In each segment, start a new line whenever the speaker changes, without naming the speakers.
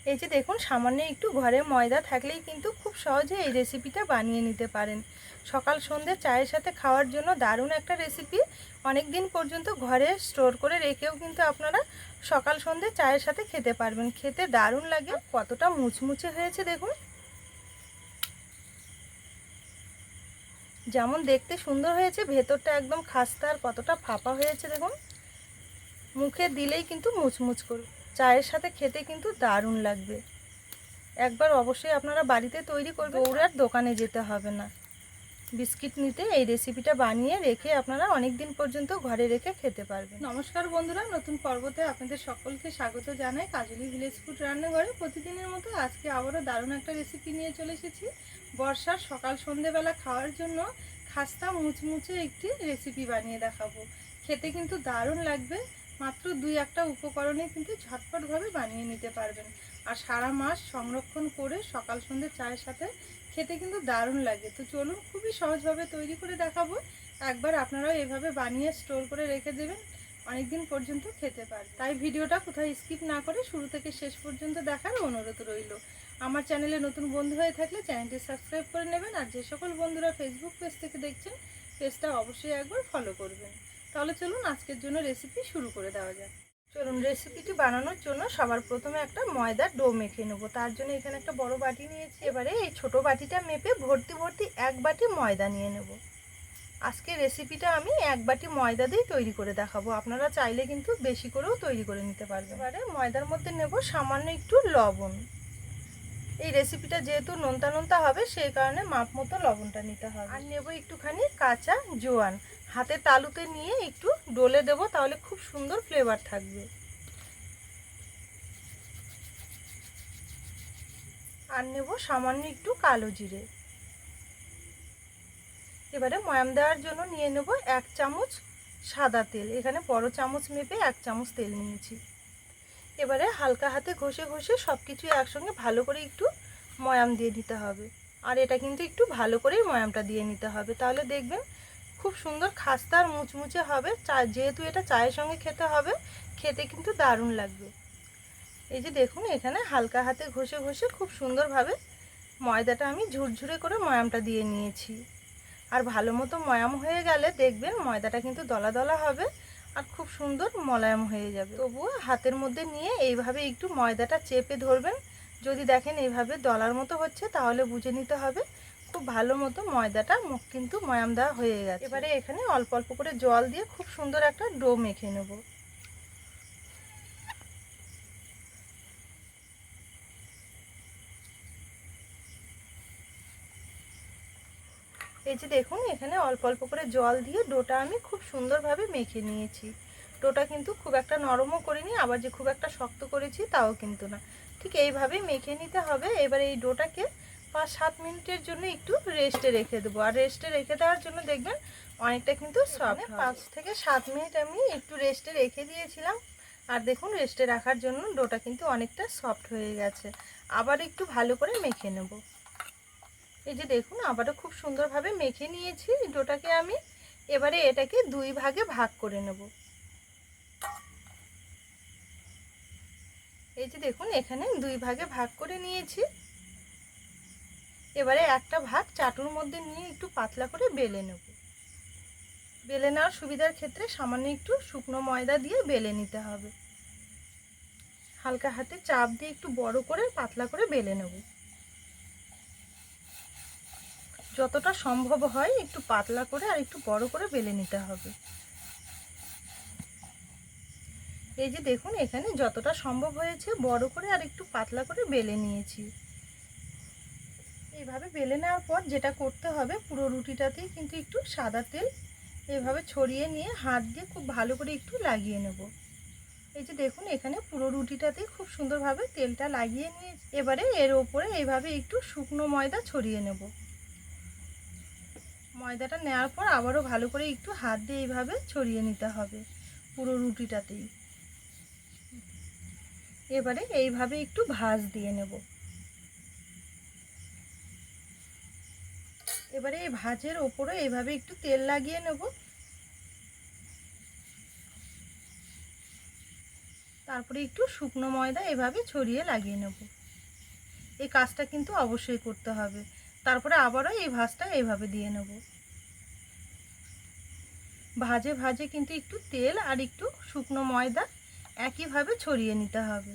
এই যে দেখুন, সামান্য একটু ঘরে ময়দা থাকলেই কিন্তু খুব সহজে এই রেসিপিটা বানিয়ে নিতে পারেন। সকাল সন্ধ্যে চায়ের সাথে খাওয়ার জন্য দারুণ একটা রেসিপি। অনেক দিন পর্যন্ত ঘরে স্টোর করে রেখেও কিন্তু আপনারা সকাল সন্ধ্যে চায়ের সাথে খেতে পারবেন। খেতে দারুণ লাগে। কতটা মুচমুচে হয়েছে দেখুন, যেমন দেখতে সুন্দর হয়েছে ভেতরটা একদম খাস্তা, আর কতটা ফাঁপা হয়েছে দেখুন। মুখে দিলেই কিন্তু মুচমুচ করবে, চায়ের সাথে খেতে কিন্তু দারুণ লাগবে। একবার অবশ্যই আপনারা বাড়িতে তৈরি করবেন, দৌড়ে আর দোকানে যেতে হবে না। বিস্কিট নিতে এই রেসিপিটা বানিয়ে রেখে আপনারা অনেক দিন পর্যন্ত ঘরে রেখে খেতে পারবেন। নমস্কার বন্ধুরা, নতুন পর্বতে আপনাদের সকলকে স্বাগত জানাই কাজলি ভিলেজ ফুড রান্নাঘরে। প্রতিদিনের মতো আজকে আবারও দারুণ একটা রেসিপি নিয়ে চলে এসেছি। বর্ষার সকাল সন্ধেবেলা খাওয়ার জন্য খাস্তা মুচমুচে একটি রেসিপি বানিয়ে দেখাবো। খেতে কিন্তু দারুণ লাগবে। মাত্র 2-1টা উপকরণে কিন্তু ঝটপটভাবে বানিয়ে নিতে পারবেন। আর সারা মাস সংরক্ষণ করে সকাল সন্ধ্যে চায়ের সাথে খেতে কিন্তু দারুণ লাগে। তো চলুন, খুবই সহজভাবে তৈরি করে দেখাবো। একবার আপনারাও এভাবে বানিয়ে স্টোর করে রেখে দেবেন, অনেক দিন পর্যন্ত খেতে পারবেন। তাই ভিডিওটা কোথাও স্কিপ না করে শুরু থেকে শেষ পর্যন্ত দেখার অনুরোধ রইল। আমার চ্যানেলে নতুন বন্ধু হয়ে থাকলে চ্যানেলটি সাবস্ক্রাইব করে নেবেন। আর যে সকল বন্ধুরা ফেসবুক পেজ থেকে দেখছেন, পেজটা অবশ্যই একবার ফলো করবেন। তাহলে চলুন আজকের জন্য রেসিপি শুরু করে দেওয়া যাক। চলুন, রেসিপিটি বানানোর জন্য সবার প্রথমে একটা ময়দার ডো মেখে নেব। তার জন্য এখানে একটা বড় বাটি নিয়েছি। এবারে এই ছোট বাটিটা মেপে ভর্তি ভর্তি 1 বাটি ময়দা নিয়ে নেব। আজকে রেসিপিটা আমি 1 বাটি ময়দা দিয়ে তৈরি করে দেখাবো। আপনারা চাইলে কিন্তু বেশি করেও তৈরি করে নিতে পারবেন। এবারে ময়দার মধ্যে নেব সামান্য একটু লবণ। এই রেসিপিটা যেহেতু নোনতা নোনতা হবে, সেই কারণে মাপ মতো লবণটা নিতে হবে। আর নেব একটুখানি কাঁচা জোয়ান, হাতে তালুতে নিয়ে একটু ডলে দেব, তাহলে খুব সুন্দর ফ্লেভার থাকবে। আর নেব সামান্য একটু কালো জিরে। এবারে ময়াম দেওয়ার জন্য নিয়ে নেব 1 চামচ সাদা তেল। এখানে বড় চামচ মেপে 1 চামচ তেল নিয়েছি। এবারে হালকা হাতে ঘষে ঘষে সব কিছু একসঙ্গে ভালো করে একটু ময়াম দিয়ে দিতে হবে। আর এটা কিন্তু একটু ভালো করেই ময়ামটা দিয়ে নিতে হবে, তাহলে দেখবেন খুব সুন্দর খাস্তা আর মুচমুচে হবে। যেহেতু এটা চায়ের সঙ্গে খেতে হবে, খেতে কিন্তু দারুণ লাগবে। এই যে দেখুন, এখানে হালকা হাতে ঘষে ঘষে খুব সুন্দরভাবে ময়দাটা আমি ঝুরঝুরে করে ময়ামটা দিয়ে নিয়েছি। আর ভালো মতো ময়াম হয়ে গেলে দেখবেন ময়দাটা কিন্তু দলা দলা হবে আর খুব সুন্দর মোলায়েম হয়ে যাবে। তবুও হাতের মধ্যে নিয়ে এইভাবে একটু ময়দাটা চেপে ধরবেন। যদি দেখেন এইভাবে দলার মতো হচ্ছে, তাহলে বুঝে নিতে হবে খুব ভালো মতো ময়দাটা কিন্তু ময়াম দেওয়া হয়ে গেছে। এবারে এখানে অল্প অল্প করে জল দিয়ে খুব সুন্দর একটা ডো মেখে নেব। এই যে দেখুন, এখানে অল্প অল্প করে জল দিয়ে ডোটা আমি খুব সুন্দরভাবে মেখে নিয়েছি। ডোটা কিন্তু খুব একটা নরমও করিনি, আবার যে খুব একটা শক্ত করেছি তাও কিন্তু না। ঠিক এইভাবেই মেখে নিতে হবে। এবার এই ডোটাকে 5-7 মিনিটের জন্য একটু রেস্টে রেখে দেবো। আর রেস্টে রেখে দেওয়ার জন্য দেখবেন অনেকটা কিন্তু সফট। 5 থেকে 7 মিনিট আমি একটু রেস্টে রেখে দিয়েছিলাম। আর দেখুন, রেস্টে রাখার জন্য ডোটা কিন্তু অনেকটা সফট হয়ে গেছে। আবার একটু ভালো করে মেখে নেব। এই যে দেখুন, আবারও খুব সুন্দরভাবে মেখে নিয়েছি ডোটাকে আমি। এবারে এটাকে 2 ভাগে ভাগ করে নেব। এই যে দেখুন, এখানে 2 ভাগে ভাগ করে নিয়েছি। এবারে একটা ভাগ চাটুর মধ্যে নিয়ে একটু পাতলা করে বেলে নেব। বেলে নেওয়ার সুবিধার ক্ষেত্রে সামান্য একটু শুকনো ময়দা দিয়ে বেলে নিতে হবে। হালকা হাতে চাপ দিয়ে একটু বড় করে পাতলা করে বেলে নেব। যতটা সম্ভব হয় একটু পাতলা করে আর একটু বড় করে বেলে নিতে হবে। এই যে দেখুন, এখানে যতটা সম্ভব হয়েছে বড় করে আর একটু পাতলা করে বেলে নিয়েছি। এইভাবে বেলে নেওয়ার পর যেটা করতে হবে, পুরো রুটিটাতেই কিন্তু একটু সাদা তেল এইভাবে ছড়িয়ে নিয়ে হাত দিয়ে খুব ভালো করে একটু লাগিয়ে নেব। এই যে দেখুন, এখানে পুরো রুটিটাতেই খুব সুন্দরভাবে তেলটা লাগিয়ে নিয়ে এবারে এর ওপরে এইভাবে একটু শুকনো ময়দা ছড়িয়ে নেব। ময়দাটা নেওয়ার পর আবারও ভালো করে একটু হাত দিয়ে এইভাবে ছড়িয়ে নিতে হবে পুরো রুটিটাতেই। এবারে এইভাবে একটু ভাঁজ দিয়ে নেব। এবারে এই ভাঁজের ওপরে এইভাবে একটু তেল লাগিয়ে নেব। তারপরে একটু শুকনো ময়দা এভাবে ছড়িয়ে লাগিয়ে নেব। এই কাজটা কিন্তু অবশ্যই করতে হবে। তারপরে আবারও এই ভাঁজটা এইভাবে দিয়ে নেব। ভাজে ভাজে কিন্তু একটু তেল আর একটু শুকনো ময়দা একইভাবে ছড়িয়ে নিতে হবে।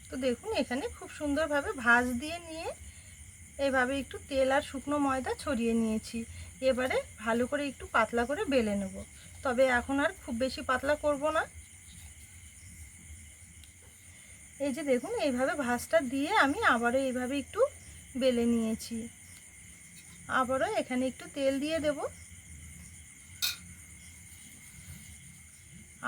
তো দেখুন এখানে খুব সুন্দরভাবে ভাঁজ দিয়ে নিয়ে এইভাবে একটু তেল আর শুকনো ময়দা ছড়িয়ে নিয়েছি। এবারে ভালো করে একটু পাতলা করে বেলে নেব, তবে এখন আর খুব বেশি পাতলা করব না। এই যে দেখুন এইভাবে ভাঁজটা দিয়ে আমি আবারও এইভাবে একটু বেলে নিয়েছি। আবারও এখানে একটু তেল দিয়ে দেব,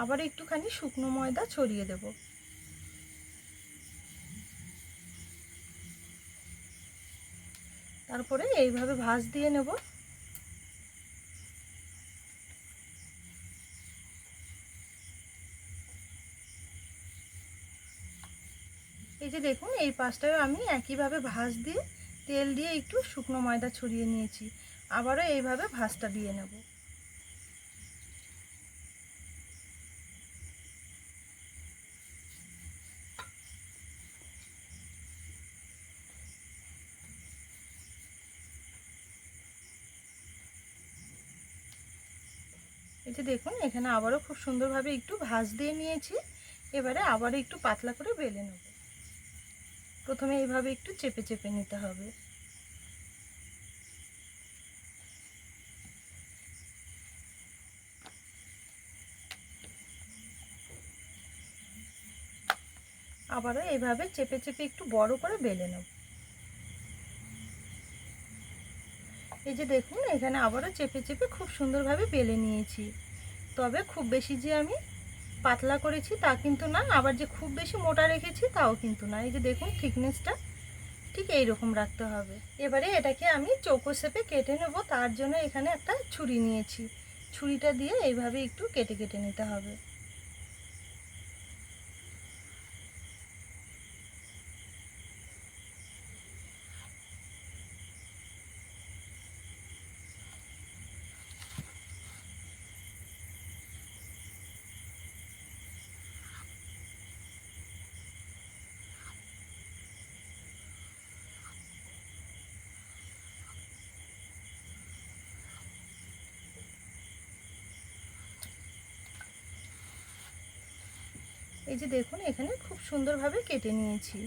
আবার একটুখানি শুকনো ময়দা ছড়িয়ে দেব। তারপরে এইভাবে ভাঁজ দিয়ে নেব। এই যে দেখুন এই পাশটায় আমি একইভাবে ভাঁজ দিয়ে তেল দিয়ে একটু শুকনো ময়দা ছড়িয়ে নিয়েছি। আবারও এইভাবে ভাঁজটা দিয়ে নেব। এই যে দেখুন এখানে আবারও খুব সুন্দরভাবে একটু ভাঁজ দিয়ে নিয়েছি। এবারে আবারও একটু পাতলা করে বেলে নেব। প্রথমে এইভাবে একটু চেপে চেপে নিতে হবে। আবারও এইভাবে চেপে চেপে একটু বড় করে বেলে নেব। এই যে দেখুন এখানে আবারও চেপে চেপে খুব সুন্দরভাবে বেলে নিয়েছি। তবে খুব বেশি যে আমি পাতলা করেছি তা কিন্তু না, আবার যে খুব বেশি মোটা রেখেছি তাও কিন্তু না। এই যে দেখুন থিকনেসটা ঠিক এই রকম রাখতে হবে। এবারে এটাকে আমি চৌকো শেপে কেটে নেব। তার জন্য এখানে একটা ছুরি নিয়েছি, ছুরিটা দিয়ে এইভাবে একটু কেটে কেটে নিতে হবে। এই যে দেখুন এখানে খুব সুন্দরভাবে কেটে নিয়েছি।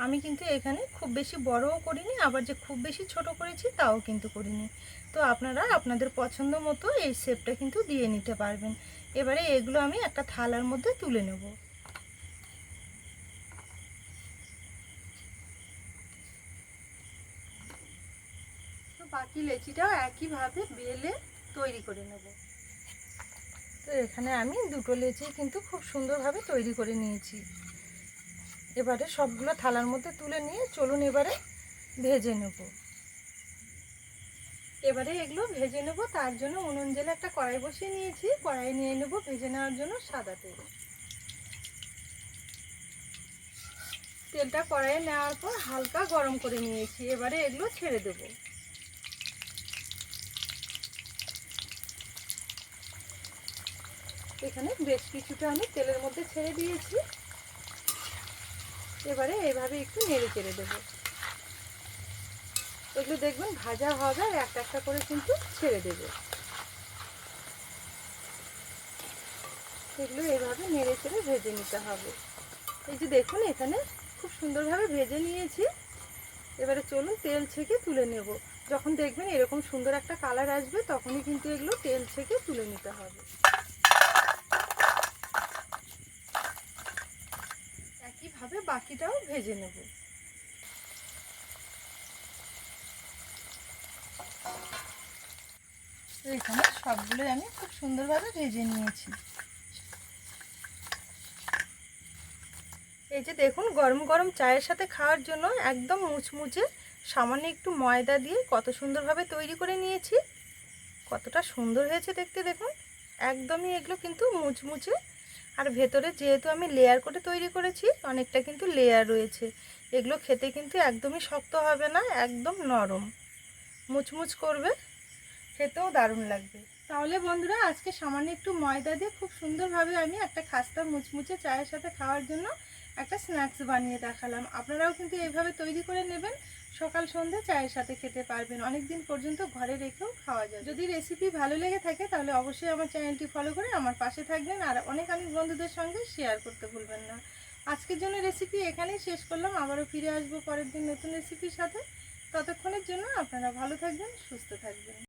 আমি কিন্তু এখানে খুব বেশি বড়ও করিনি, আবার যে খুব বেশি ছোট করেছি তাও কিন্তু করিনি। তো আপনারা আপনাদের পছন্দ মতো এই শেপটা কিন্তু দিয়ে নিতে পারবেন। এবারে এগুলো আমি একটা থালার মধ্যে তুলে নেব। তো বাকি লেচিটাও একইভাবে বেলে তৈরি করে নেব। তো এখানে আমি দুটো লেচি কিন্তু খুব সুন্দরভাবে তৈরি করে নিয়েছি। এবারে সবগুলো থালার মধ্যে তুলে নিয়ে চলুন এবারে ভেজে নেব। এবারে এগুলো ভেজে নেব। তার জন্য উনুন জ্বেলে একটা কড়াই বসিয়ে নিয়েছি। কড়াই নিয়ে নেব ভেজে নেওয়ার জন্য সাদা তেল। তেলটা কড়াইয়ে নেওয়ার পর হালকা গরম করে নিয়েছি। এবারে এগুলো ছেড়ে দেব। এখানে বেশ কিছুটা আমি তেলের মধ্যে ছেড়ে দিয়েছি। এবারে এইভাবে একটু নেড়ে চেড়ে দেবো। এগুলো দেখবেন ভাজা হবে আর একটা একটা করে কিন্তু ছেড়ে দেবে। এগুলো এইভাবে নেড়ে চেড়ে ভেজে নিতে হবে। এই যে দেখুন এখানে খুব সুন্দরভাবে ভেজে নিয়েছি। এবারে চলুন তেল ছেঁকে তুলে নেব। যখন দেখবেন এরকম সুন্দর একটা কালার আসবে তখনই কিন্তু এগুলো তেল ছেঁকে তুলে নিতে হবে। একইভাবে বাকিটাও ভেজে নেব। তো এখানে সবগুলোই আমি খুব সুন্দরভাবে ভেজে নিয়েছি। এই যে দেখুন গরম গরম চায়ের সাথে খাওয়ার জন্য একদম মুচমুচে সামান্য একটু ময়দা দিয়ে কত সুন্দরভাবে তৈরি করে নিয়েছি। কতটা সুন্দর হয়েছে দেখতে দেখুন। একদমই এগুলো কিন্তু মুচমুচে, আর ভেতরে যেহেতু আমি লেয়ার করে তৈরি করেছি অনেকটা কিন্তু লেয়ার রয়েছে। এগুলো খেতে কিন্তু একদমই শক্ত হবে না, একদম নরম মুচমুচ করবে, খেতেও দারুণ লাগবে। তাহলে বন্ধুরা আজকে সামান্য একটু ময়দা দিয়ে খুব সুন্দরভাবে আমি একটা খাস্তা মুচমুচে চায়ের সাথে খাওয়ার জন্য একটা স্ন্যাক্স বানিয়ে দেখালাম। আপনারাও কিন্তু এইভাবে তৈরি করে নেবেন, সকাল সন্ধ্যে চায়ের সাথে খেতে পারবেন, অনেক দিন পর্যন্ত ঘরে রেখেও খাওয়া যায়। যদি রেসিপি ভালো লেগে থাকে তাহলে অবশ্যই আমার চ্যানেলটি ফলো করে আমার পাশে থাকবেন, আর অনেক বন্ধুদের সঙ্গে শেয়ার করতে ভুলবেন না। আজকের জন্য রেসিপি এখানেই শেষ করলাম, আবারও ফিরে আসবো পরের দিন নতুন রেসিপির সাথে। ততক্ষণের জন্য আপনারা ভালো থাকবেন, সুস্থ থাকবেন।